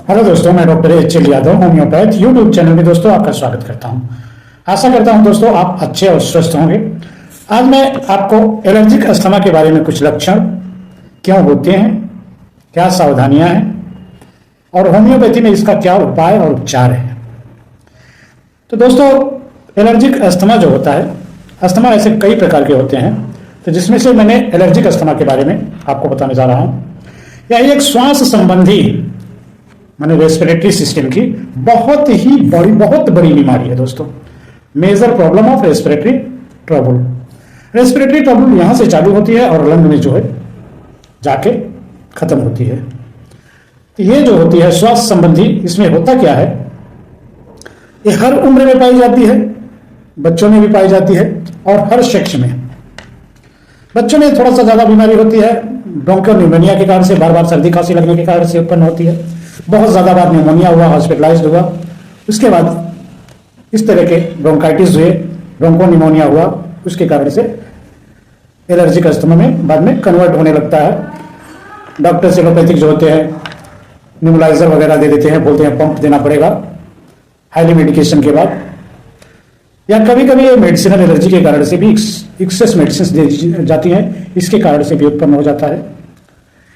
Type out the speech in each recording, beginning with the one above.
Hello दोस्तों, मैं doctor HL. Yadav homeopath YouTube channel में दोस्तों आपका स्वागत करता हूं। आशा करता हूं दोस्तों आप अच्छे और स्वस्थ होंगे। आज मैं आपको एलर्जिक अस्थमा के बारे में कुछ लक्षण क्यों होते हैं, क्या सावधानियां हैं और होम्योपैथी में इसका क्या उपाय और उपचार है। तो दोस्तों, एलर्जिक अस्थमा जो होता है, अस्थमा ऐसे कई प्रकार के होते हैं, तो जिसमें से मैंने एलर्जिक अस्थमा के बारे में आपको बताने जा रहा हूं। यह एक श्वास संबंधी माने रेस्पिरेटरी सिस्टम की बहुत बड़ी बीमारी है दोस्तों। Major problem of respiratory trouble. Respiratory trouble यहां से चालू होती है और लंग में जो है जाके खत्म होती है। तो ये जो होती है श्वास संबंधी, इसमें होता क्या है, ये हर उम्र में पाई जाती है, बच्चों में भी पाई जाती है और हर सेक्स में। बच्चों में थोड़ा सा ज्यादा बीमारी होती है, ब्रोंकियल न्यूमोनिया के कारण से, बार बार सर्दी खांसी लगने के कारण से उत्पन्न होती है। बहुत ज्यादा बार न्यूमोनिया हुआ, हॉस्पिटलाइज्ड हुआ, उसके बाद इस तरह के ब्रोंकाइटिस हुए, ब्रोंको न्यूमोनिया हुआ, उसके कारण से एलर्जिक अस्थमा में बाद में कन्वर्ट होने लगता है। डॉक्टर एलोपैथिक जो होते हैं न्यूमोलाइजर वगैरह दे देते हैं, बोलते हैं पंप देना पड़ेगा हाईली मेडिकेशन के बाद, या कभी कभी ये मेडिसिनल एलर्जी के कारण से भी एक्सेस मेडिसिन दे जाती हैं, इसके कारण से भी उत्पन्न हो जाता है।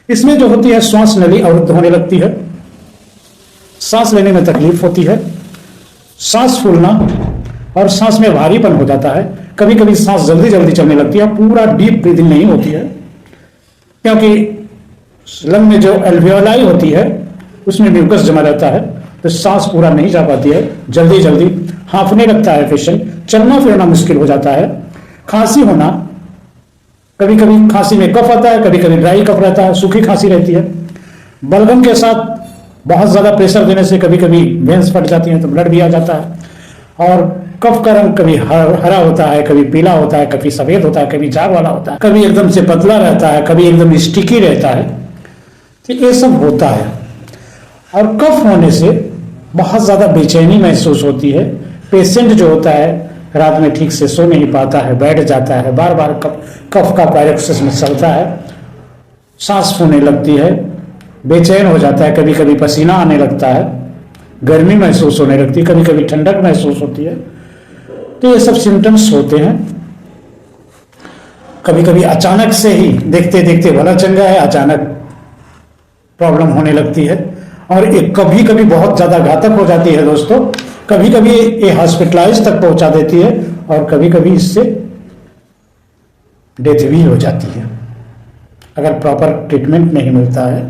इसमें जो होती है श्वास नली अवरुद्ध होने लगती है, सांस लेने में तकलीफ होती है, सांस फूलना और सांस में भारीपन हो जाता है। कभी कभी सांस जल्दी जल्दी चलने लगती है, पूरा डीप ब्रीदिंग नहीं होती है, क्योंकि लंग में जो एल्वियोलाई होती है उसमें म्यूकस जमा रहता है, तो सांस पूरा नहीं जा पाती है, जल्दी जल्दी हांफने लगता है पेशेंट, चलना फिरना मुश्किल हो जाता है। खांसी होना, कभी कभी खांसी में कफ आता है, कभी कभी ड्राई कफ रहता है, सूखी खांसी रहती है। बलगम के साथ बहुत ज्यादा प्रेशर देने से कभी कभी वेंस फट जाती हैं तो ब्लड भी आ जाता है। और कफ का रंग कभी हरा होता है, कभी पीला होता है, कभी सफेद होता है, कभी झाग वाला होता है, कभी एकदम से पतला रहता है, कभी एकदम स्टिकी रहता है। तो ये सब होता है। और कफ होने से बहुत ज्यादा बेचैनी महसूस होती है। पेशेंट जो होता है रात में ठीक से सो नहीं पाता है, बैठ जाता है, बार बार कफ का पैरोक्सिस में चलता है, सांस फूलने लगती है, बेचैन हो जाता है, कभी कभी पसीना आने लगता है, गर्मी महसूस होने लगती है, कभी कभी ठंडक महसूस होती है। तो ये सब सिम्टम्स होते हैं। कभी कभी अचानक से ही देखते देखते भला चंगा है, अचानक प्रॉब्लम होने लगती है और एक कभी कभी बहुत ज्यादा घातक हो जाती है दोस्तों। कभी कभी ये हॉस्पिटलाइज तक पहुंचा देती है और कभी कभी इससे डेथ भी हो जाती है अगर प्रॉपर ट्रीटमेंट नहीं मिलता है।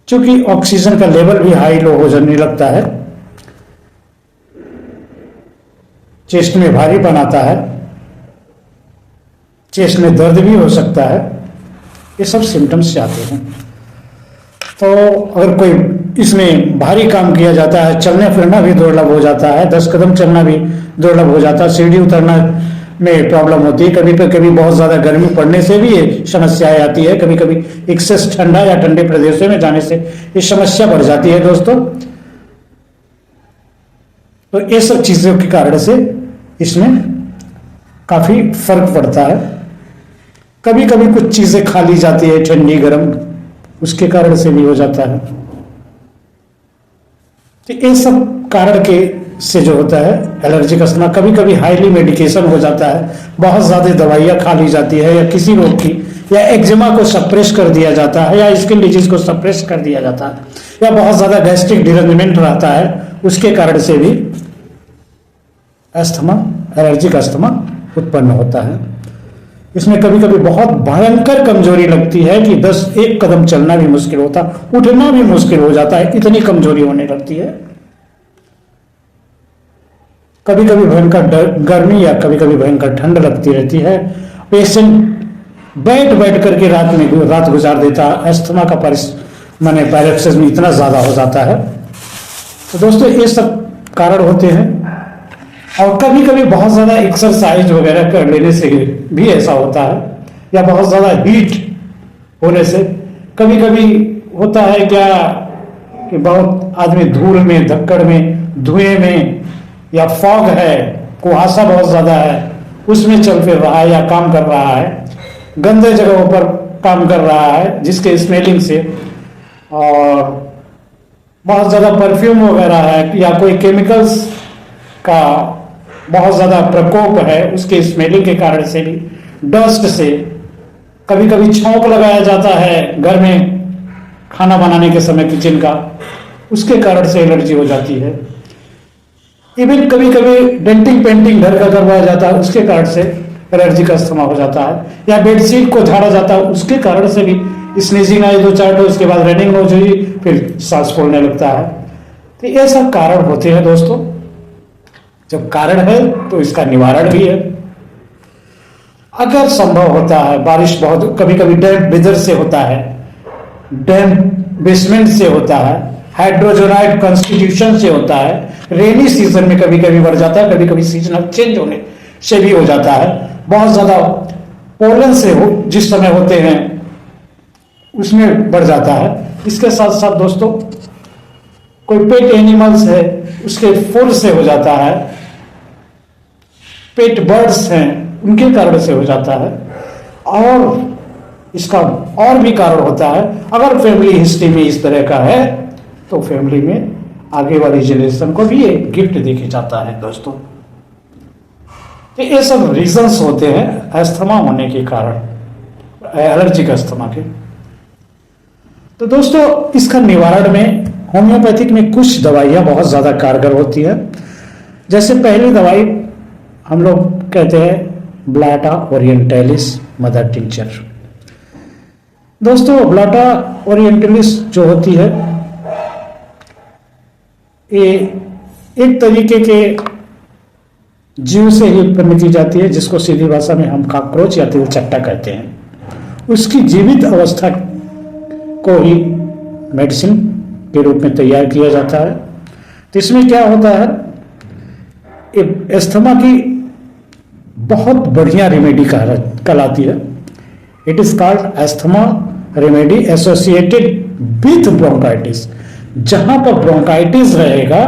क्योंकि ऑक्सीजन का लेवल भी हाई लो हो जाने लगता है, चेस्ट में भारीपन आता है, चेस्ट में दर्द भी हो सकता है, ये सब सिम्टम्स आते हैं। तो अगर कोई इसमें भारी काम किया जाता है, चलने फिरना भी दुर्लभ हो जाता है, 10 कदम चलना भी दुर्लभ हो जाता है, सीढ़ी उतरना में प्रॉब्लम होती है, कभी बहुत ज्यादा गर्मी पड़ने से भी ये समस्याएं आती है, कभी कभी एक्सेस ठंडा या ठंडे प्रदेशों में जाने से ये समस्या बढ़ जाती है दोस्तों। तो ये सब चीजों के कारण से इसमें काफी फर्क पड़ता है। कभी कभी कुछ चीजें खा ली जाती है ठंडी गर्म, उसके कारण से भी हो जाता है। तो ये सब कारण के से जो होता है एलर्जिक अस्थमा, कभी कभी हाईली मेडिकेशन हो जाता है, बहुत ज्यादा दवाइयां खा ली जाती है, या किसी रोग की या एक्जिमा को सप्रेस कर दिया जाता है, या स्किन डिजीज को सप्रेस कर दिया जाता है, या बहुत ज्यादा गैस्ट्रिक डिरेंजमेंट रहता है, उसके कारण से भी अस्थमा, एलर्जिक अस्थमा उत्पन्न होता है। इसमें कभी कभी बहुत भयंकर कमजोरी लगती है कि 1 कदम चलना भी मुश्किल होता, उठना भी मुश्किल हो जाता है, इतनी कमजोरी होने लगती है। कभी कभी भयंकर गर्मी या कभी कभी भयंकर ठंड लगती रहती है। पेशेंट बैठ बैठ करके रात गुजार देता है, अस्थमा का माने पैरोक्सिस में इतना ज्यादा हो जाता है। तो दोस्तों ये सब कारण होते हैं। और कभी कभी बहुत ज्यादा एक्सरसाइज वगैरह कर लेने से भी ऐसा होता है, या बहुत ज्यादा हीट होने से कभी कभी होता है क्या कि बहुत आदमी धूल में, धक्कड़ में, धुएं में, या फॉग है, कुहासा बहुत ज्यादा है, उसमें चल फिर रहा है या काम कर रहा है, गंदे जगहों पर काम कर रहा है, जिसके स्मेलिंग से और बहुत ज़्यादा परफ्यूम वगैरह है या कोई केमिकल्स का बहुत ज़्यादा प्रकोप है, उसके स्मेलिंग के कारण से भी, डस्ट से, कभी कभी छौंक लगाया जाता है घर में खाना बनाने के समय किचन का, उसके कारण से एलर्जी हो जाती है। इवन कभी कभी डेंटिंग पेंटिंग घर का करवाया जाता है, उसके कारण से एलर्जी का अस्थमा हो जाता है। या बेडशीट को झाड़ा जाता है, उसके कारण से भी स्नीजिंग आई 2-4 तो उसके बाद रनिंग नोज हुई, फिर सांस फूलने लगता है। तो ये सब कारण होते हैं दोस्तों। जब कारण है तो इसका निवारण भी है। अगर संभव होता है, बारिश बहुत कभी कभी डैम्प वेदर से होता है, डैम्प बेसमेंट से होता है, हाइड्रोजोनाइड कॉन्स्टिट्यूशन से होता है, रेनी सीजन में कभी कभी बढ़ जाता है, कभी कभी सीजनल चेंज होने से भी हो जाता है, बहुत ज्यादा पोलन से हो जिस समय होते हैं उसमें बढ़ जाता है। इसके साथ साथ दोस्तों कोई पेट एनिमल्स है उसके फुर से हो जाता है, पेट बर्ड्स हैं उनके कारण से हो जाता है, और इसका और भी कारण होता है। अगर फैमिली हिस्ट्री में इस तरह का है तो फैमिली में आगे वाली जनरेशन को भी ये गिफ्ट देके जाता है दोस्तों। तो ये सब रीजंस होते हैं अस्थमा होने के कारण, एलर्जिक अस्थमा के। तो दोस्तों इसका निवारण में होम्योपैथिक में कुछ दवाइयाँ बहुत ज़्यादा कारगर होती है। जैसे पहली दवाई हम लोग कहते हैं ब्लाटा ओरिएंटलिस मदर टिंचर। दोस्तों ब्लाटा ओरिएंटलिस जो होती है ये एक तरीके के जीव से ही उत्पन्न की जाती है, जिसको सीधी भाषा में हम कॉकरोच या तिलचट्टा कहते हैं। उसकी जीवित अवस्था को ही मेडिसिन के रूप में तैयार किया जाता है। तो इसमें क्या होता है, अस्थमा की बहुत बढ़िया रेमेडी कहलाती है। It is called asthma remedy associated with bronchitis. जहां पर ब्रोंकाइटिस रहेगा,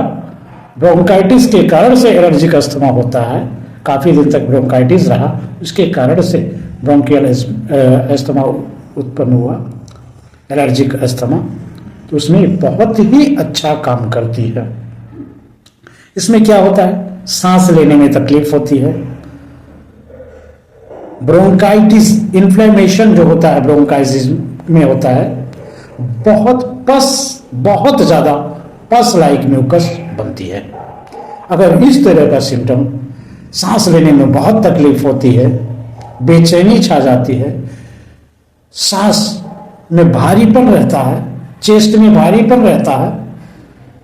ब्रोंकाइटिस के कारण से एलर्जिक अस्थमा होता है, काफी दिन तक ब्रोंकाइटिस रहा, उसके कारण से ब्रोंकियल अस्थमा उत्पन्न हुआ, एलर्जिक अस्थमा, तो उसमें बहुत ही अच्छा काम करती है। इसमें क्या होता है, सांस लेने में तकलीफ होती है, ब्रोंकाइटिस इन्फ्लेमेशन जो होता है ब्रोंकाइटिस में होता है, बहुत ज्यादा पस लाइक म्यूकस बनती है। अगर इस तरह का सिम्टम, सांस लेने में बहुत तकलीफ होती है, बेचैनी छा जाती है, सांस में भारीपन रहता है, चेस्ट में भारीपन रहता है,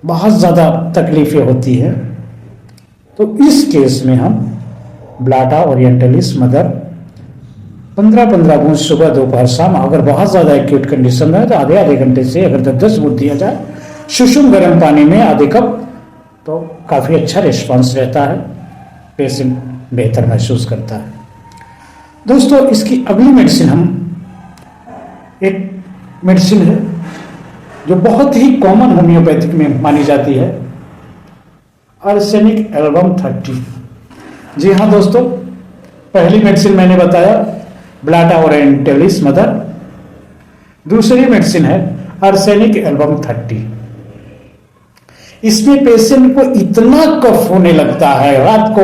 बहुत ज्यादा तकलीफें होती है, तो इस केस में हम ब्लाटा ओरिएंटलिस मदर 15-15 बूंद सुबह दोपहर शाम, अगर बहुत ज्यादा एक्यूट कंडीशन है तो आधे घंटे से अगर 10-10 बूंद दिया जाए सुषुम गर्म पानी में आधे कप, तो काफी अच्छा रिस्पांस रहता है, पेशेंट बेहतर महसूस करता है। दोस्तों इसकी अगली मेडिसिन, हम एक मेडिसिन है जो बहुत ही कॉमन होम्योपैथिक में मानी जाती है, आर्सेनिक एल्बम 30। जी हाँ दोस्तों, पहली मेडिसिन मैंने बताया ब्लाटा ओरिएंटलिस मदर, दूसरी मेडिसिन है आर्सेनिक एल्बम 30। इसमें पेशेंट को इतना कफ होने लगता है, रात को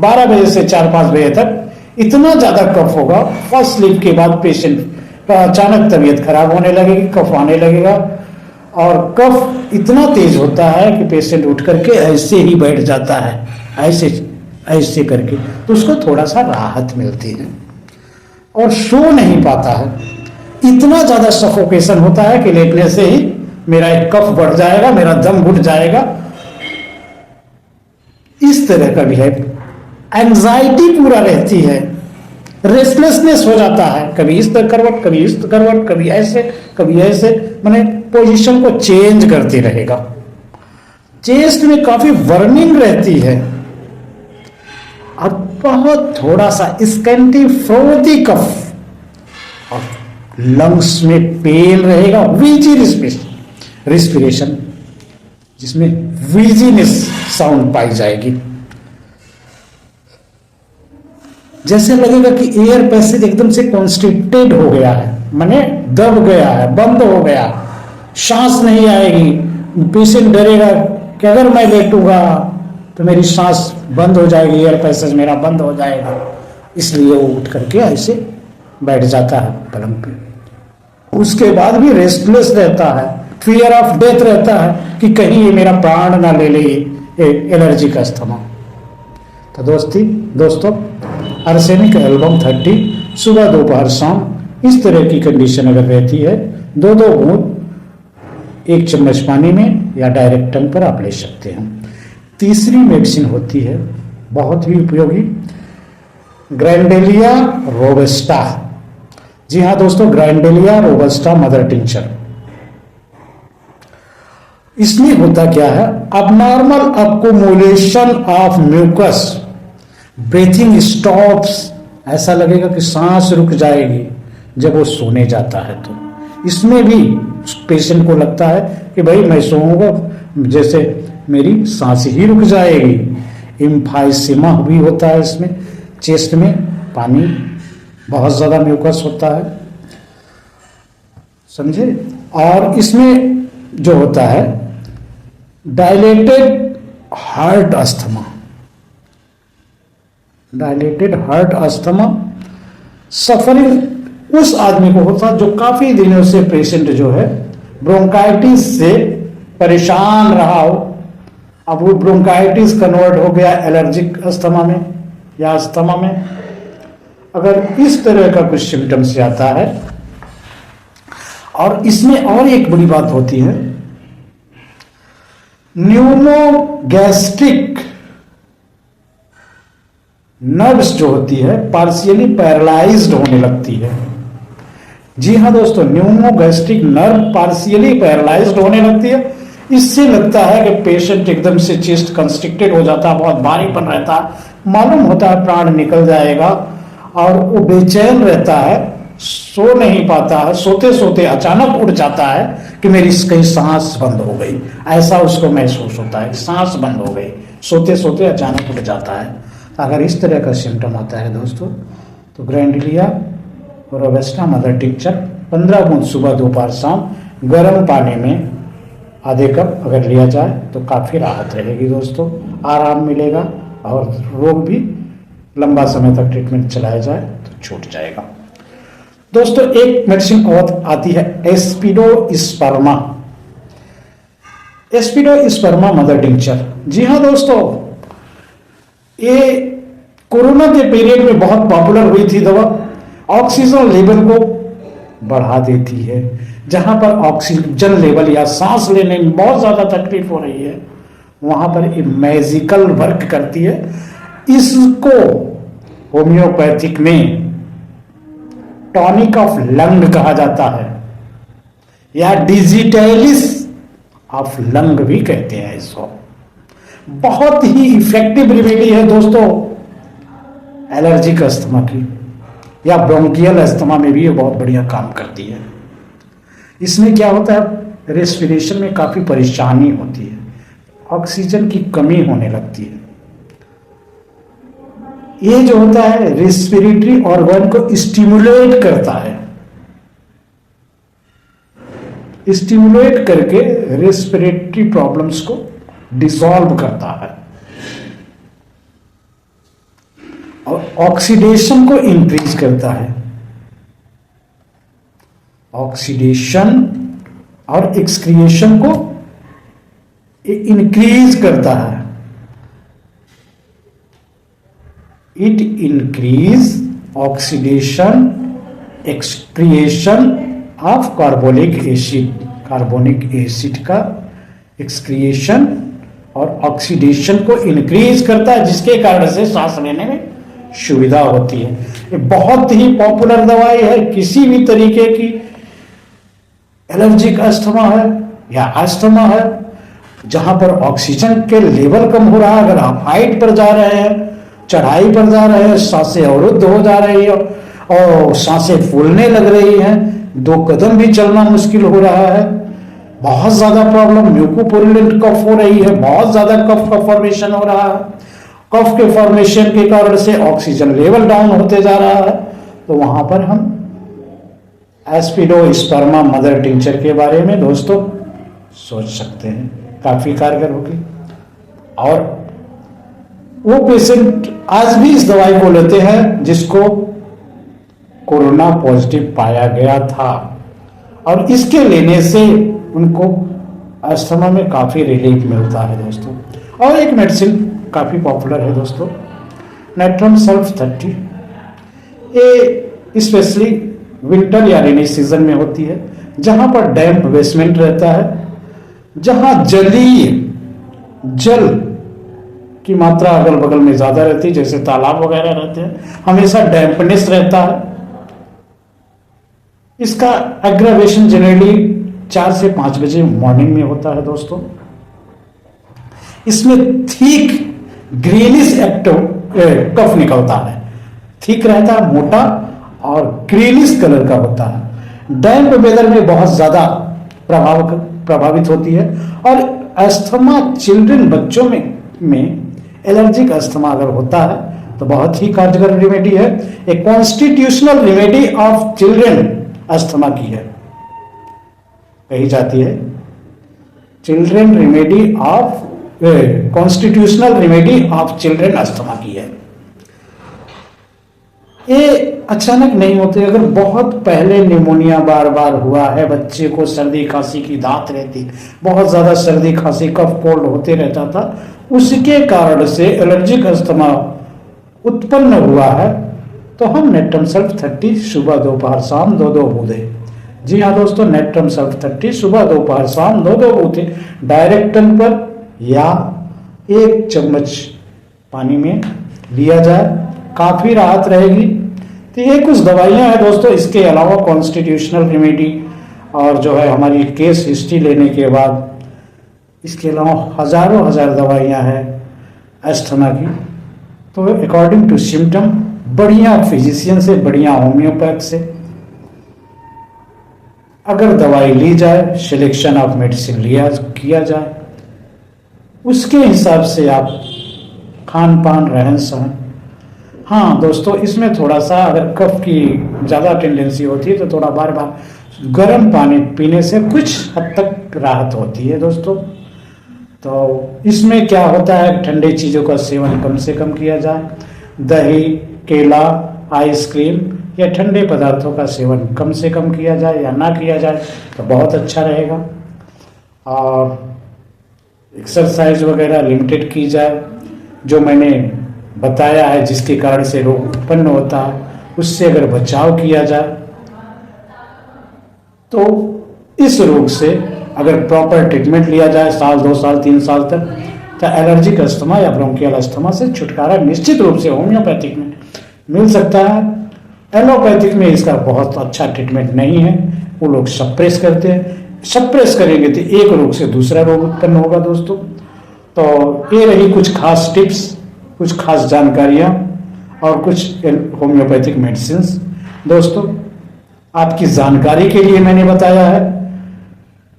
12 बजे से 4-5 बजे तक इतना ज्यादा कफ होगा, फर्स्ट स्लीप के बाद पेशेंट का अचानक तबीयत खराब होने लगेगी, कफ आने लगेगा, और कफ इतना तेज होता है कि पेशेंट उठ करके ऐसे ही बैठ जाता है, ऐसे करके, तो उसको थोड़ा सा राहत मिलती है और सो नहीं पाता है। इतना ज्यादा सफोकेशन होता है कि लेटने से ही मेरा एक कफ बढ़ जाएगा, मेरा दम घुट जाएगा, इस तरह का भी है। एंजाइटी पूरा रहती है, रेस्टलेसनेस हो जाता है, कभी इस तरह करवट, कभी इस करवट, कभी ऐसे, माने पोजीशन को चेंज करते रहेगा। चेस्ट में काफी वर्निंग रहती है और बहुत थोड़ा सा स्कैंटी फ्रोथी कफ, और लंग्स में पेन रहेगा, वीजी रिस्पिरेशन, जिसमें वीजीनेस साउंड पाई जाएगी, जैसे लगेगा कि एयर पैसेज एकदम से कॉन्स्ट्रिक्टेड हो गया है, माने दब गया है, बंद हो गया, सांस नहीं आएगी, पेशेंट डरेगा कि अगर मैं लेटूंगा तो मेरी सांस बंद हो जाएगी, एयर पैसेज मेरा बंद हो जाएगा, इसलिए वो उठ करके ऐसे बैठ जाता है पलंग पे। उसके बाद भी रेस्टलेस रहता है, फियर ऑफ डेथ रहता है कि कहीं ये मेरा प्राण ना ले ले एलर्जी का अस्थमा। तो दोस्तों आर्सेनिक एल्बम 30 सुबह दोपहर शाम इस तरह की कंडीशन अगर रहती है, 2-2 बूंद 1 चम्मच पानी में या डायरेक्ट टंग पर आप ले सकते हैं। तीसरी मेडिसिन होती है बहुत ही उपयोगी, ग्रैंडेलिया रोबस्टा। जी हाँ दोस्तों, ग्रैंडेलिया रोबस्टा मदर टिंचर। इसमें होता क्या है, abnormal accumulation of mucus, breathing stops, ऐसा लगेगा कि सांस रुक जाएगी जब वो सोने जाता है। तो इसमें भी पेशेंट को लगता है कि भाई मैं सोऊंगा जैसे मेरी सांस ही रुक जाएगी। इम्फाइसिमा भी होता है इसमें, चेस्ट में पानी बहुत ज्यादा म्यूकस होता है, समझे। और इसमें जो होता है dilated heart asthma, dilated heart asthma suffering उस आदमी को होता जो काफी दिनों से पेशेंट जो है ब्रोंकाइटिस से परेशान रहा हो, अब वो ब्रोंकाइटिस कन्वर्ट हो गया एलर्जिक अस्थमा में या अस्थमा में। अगर इस तरह का कुछ सिम्टम्स आता है, और इसमें और एक बड़ी बात होती है, न्यूमोगैस्ट्रिक नर्व्स जो होती है पार्शियली पैरालाइज्ड होने लगती है। जी हाँ दोस्तों, न्यूमोगैस्ट्रिक नर्व पार्शियली पैरालाइज्ड होने लगती है। इससे लगता है कि पेशेंट एकदम से चेस्ट कंस्ट्रिक्टेड हो जाता है, बहुत भारीपन रहता है, मालूम होता है प्राण निकल जाएगा, और वो बेचैन रहता है, सो नहीं पाता है, सोते सोते अचानक उठ जाता है कि मेरी कहीं सांस बंद हो गई, ऐसा उसको महसूस होता है, सांस बंद हो गई, सोते सोते अचानक उठ जाता है। अगर इस तरह का सिम्टम आता है दोस्तों, तो ग्रैंडेलिया रोबस्टा मदर टिंचर 15 बूंद सुबह दोपहर शाम गर्म पानी में आधे कप अगर लिया जाए तो काफ़ी राहत रहेगी दोस्तों, आराम मिलेगा, और रोग भी लंबा समय तक ट्रीटमेंट चलाया जाए तो छूट जाएगा। दोस्तों एक मेडिसिन और आती है एस्पिडोस्पर्मा, एस्पिडोस्पर्मा मदर टिंचर। जी हाँ दोस्तों, ये कोरोना के पीरियड में बहुत पॉपुलर हुई थी दवा। ऑक्सीजन लेवल को बढ़ा देती है, जहां पर ऑक्सीजन लेवल या सांस लेने में बहुत ज्यादा तकलीफ हो रही है, वहां पर ये मैजिकल वर्क करती है। इसको होम्योपैथिक में टॉनिक ऑफ लंग कहा जाता है, या डिजिटैलिस ऑफ लंग भी कहते हैं इसको। बहुत ही इफेक्टिव रेमेडी है दोस्तों एलर्जिक अस्थमा की, या ब्रोंकियल अस्थमा में भी ये बहुत बढ़िया काम करती है। इसमें क्या होता है, रेस्पिरेशन में काफी परेशानी होती है, ऑक्सीजन की कमी होने लगती है। ये जो होता है रेस्पिरेटरी ऑर्गन को स्टिमुलेट करता है, स्टिमुलेट करके रेस्पिरेटरी प्रॉब्लम्स को डिसॉल्व करता है, और ऑक्सीडेशन को इंक्रीज करता है। ऑक्सीडेशन और एक्सक्रिएशन को इंक्रीज करता है। It increase oxidation excretion of carbonic acid, carbonic acid का एक्सक्रिएशन और ऑक्सीडेशन को इंक्रीज करता है, जिसके कारण से सांस लेने में सुविधा होती है। ये बहुत ही पॉपुलर दवाई है, किसी भी तरीके की एलर्जिक अस्थमा है या अस्थमा है जहां पर ऑक्सीजन के लेवल कम हो रहा है, अगर आप हाइट पर जा रहे हैं, चढ़ाई पर जा रहे हैं, सांसें अवरुद्ध हो जा रही है और सांसें फूलने लग रही हैं, 2 कदम भी चलना मुश्किल हो रहा है, बहुत ज्यादा प्रॉब्लम म्यूकोपुरुलेंट कफ हो रही है, बहुत ज्यादा कफ का फॉर्मेशन हो रहा है, कफ के फॉर्मेशन के कारण से ऑक्सीजन लेवल डाउन होते जा रहा है, तो वहां पर हम एस्पिडोस्पर्मा मदर टिंचर के बारे में दोस्तों सोच सकते हैं, काफ़ी कारगर होगी। और वो पेशेंट आज भी इस दवाई को लेते हैं जिसको कोरोना पॉजिटिव पाया गया था, और इसके लेने से उनको अस्थमा में काफ़ी रिलीफ मिलता है दोस्तों। और एक मेडिसिन काफ़ी पॉपुलर है दोस्तों, नेट्रम सल्फ 30। ये स्पेशली विंटर या रेनी सीजन में होती है, जहाँ पर डैम्प बेसमेंट रहता है, जहाँ जलीय जल की मात्रा अगल बगल में ज़्यादा रहती है, जैसे तालाब वगैरह रहते हैं, हमेशा डैम्पनेस रहता है। इसका एग्रावेशन जनरली 4 से 5 बजे मॉर्निंग में होता है दोस्तों। इसमें थिक ग्रीनिश कफ निकलता है, थिक रहता है, मोटा और ग्रीनिश कलर का होता है। डैम्प वेदर में बहुत ज़्यादा प्रभावित होती है। और अस्थमा चिल्ड्रन बच्चों में एलर्जिक अस्थमा अगर होता है तो बहुत ही कारगर रेमेडी है। एक constitutional remedy of children asthma की है, कही जाती है children remedy of constitutional remedy of children asthma की है। ये अचानक नहीं होते। अगर बहुत पहले निमोनिया बार बार हुआ है, बच्चे को सर्दी खांसी की दात रहती, बहुत ज्यादा सर्दी खांसी कफ कोल्ड होते रहता था, उसके कारण से एलर्जिक अस्थमा उत्पन्न हुआ है, तो हम नेट्रम सल्फ 30 सुबह दोपहर शाम 2-2 बूंदे, जी हाँ दोस्तों, नेट्रम सल्फ 30 सुबह दोपहर शाम 2-2 बूंदे डायरेक्ट टन पर या 1 चम्मच पानी में लिया जाए, काफ़ी राहत रहेगी। तो ये कुछ दवाइयाँ हैं दोस्तों। इसके अलावा कॉन्स्टिट्यूशनल रेमेडी और जो है हमारी केस हिस्ट्री लेने के बाद, इसके अलावा हज़ारों हज़ार दवाइयाँ हैं अस्थमा की। तो अकॉर्डिंग टू सिम्टम, बढ़िया फिजिशियन से, बढ़िया होम्योपैथ से अगर दवाई ली जाए, सिलेक्शन ऑफ मेडिसिन किया जाए, उसके हिसाब से आप खान पान रहन सहन। हाँ दोस्तों, इसमें थोड़ा सा अगर कफ की ज़्यादा टेंडेंसी होती है तो थोड़ा बार बार गर्म पानी पीने से कुछ हद तक राहत होती है दोस्तों। तो इसमें क्या होता है, ठंडे चीज़ों का सेवन कम से कम किया जाए, दही, केला, आइसक्रीम या ठंडे पदार्थों का सेवन कम से कम किया जाए या ना किया जाए तो बहुत अच्छा रहेगा। और एक्सरसाइज वगैरह लिमिटेड की जाए, जो मैंने बताया है जिसके कारण से रोग उत्पन्न होता है, उससे अगर बचाव किया जाए तो इस रोग से अगर प्रॉपर ट्रीटमेंट लिया जाए साल 2 साल 3 साल तक, तो एलर्जिक अस्थमा या ब्रोंकियल अस्थमा से छुटकारा निश्चित रूप से होम्योपैथिक में मिल सकता है। एलोपैथिक में इसका बहुत अच्छा ट्रीटमेंट नहीं है, वो लोग सप्रेस करते हैं, सप्रेस करेंगे तो एक रोग से दूसरा रोग उत्पन्न होगा दोस्तों। तो ये रही कुछ खास टिप्स, कुछ खास जानकारियाँ और कुछ होम्योपैथिक मेडिसिन दोस्तों, आपकी जानकारी के लिए मैंने बताया है,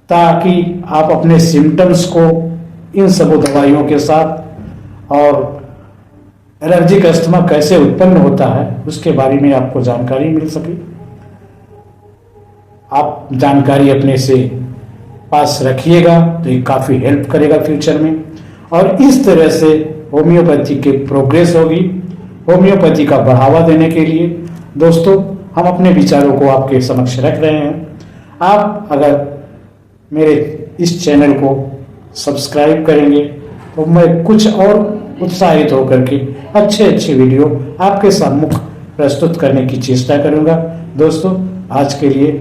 ताकि आप अपने सिम्टम्स को इन सब दवाइयों के साथ और एलर्जिक अस्थमा कैसे उत्पन्न होता है उसके बारे में आपको जानकारी मिल सके। आप जानकारी अपने से पास रखिएगा तो ये काफ़ी हेल्प करेगा फ्यूचर में, और इस तरह से होम्योपैथी की प्रोग्रेस होगी। होम्योपैथी का बढ़ावा देने के लिए दोस्तों हम अपने विचारों को आपके समक्ष रख रहे हैं। आप अगर मेरे इस चैनल को सब्सक्राइब करेंगे तो मैं कुछ और उत्साहित होकर के अच्छे वीडियो आपके सम्मुख प्रस्तुत करने की चेष्टा करूंगा। दोस्तों आज के लिए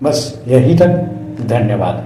बस यही तक, धन्यवाद।